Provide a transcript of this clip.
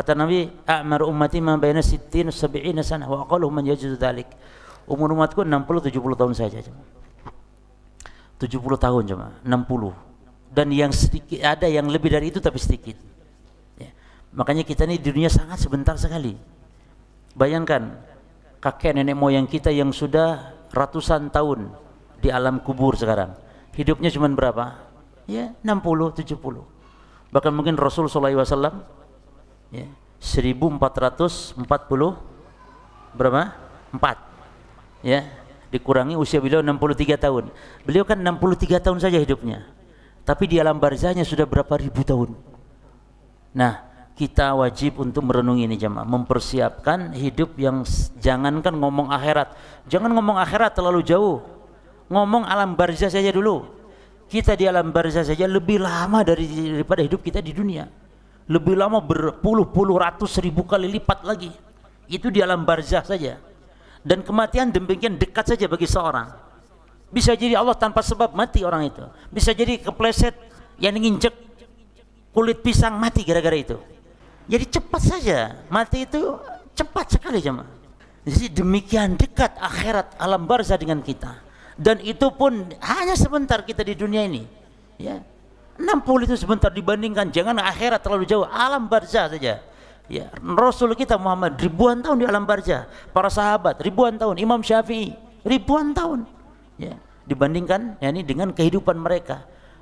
Kata Nabi, a'mar ummati ma baina 60 70 sanah wa aqalluhum man yajuzu dzalik. Umur umatku 60 70 tahun saja. 70 tahun cuma, 60. Dan yang sedikit, ada yang lebih dari itu tapi sedikit. Ya. Makanya kita ini di dunia sangat sebentar sekali. Bayangkan kakek nenek moyang kita yang sudah ratusan tahun di alam kubur sekarang. Hidupnya cuma berapa? Ya, 60 70. Bahkan mungkin Rasul sallallahu alaihi wasallam ya, 1440 berapa? 4. Ya, dikurangi usia beliau 63 tahun. Beliau kan 63 tahun saja hidupnya. Tapi di alam barzahnya sudah berapa ribu tahun. Nah, kita wajib untuk merenungi ini jemaah, mempersiapkan hidup yang jangankan ngomong akhirat. Jangan ngomong akhirat terlalu jauh. Ngomong alam barzah saja dulu. Kita di alam barzah saja lebih lama daripada hidup kita di dunia. Lebih lama berpuluh-puluh ratus ribu kali lipat lagi. Itu di alam barzah saja. Dan kematian demikian dekat saja bagi seorang. Bisa jadi Allah tanpa sebab mati orang itu. Bisa jadi kepleset yang nginjek kulit pisang mati gara-gara itu. Jadi cepat saja. Mati itu cepat sekali jemaah. Jadi demikian dekat akhirat alam barzah dengan kita. Dan itu pun hanya sebentar kita di dunia ini. Ya. 60 itu sebentar dibandingkan, jangan akhirat terlalu jauh, alam barzah saja. Ya, Rasul kita Muhammad ribuan tahun di alam barzah, para sahabat ribuan tahun, Imam Syafi'i ribuan tahun. Ya, dibandingkan ya ini dengan kehidupan mereka.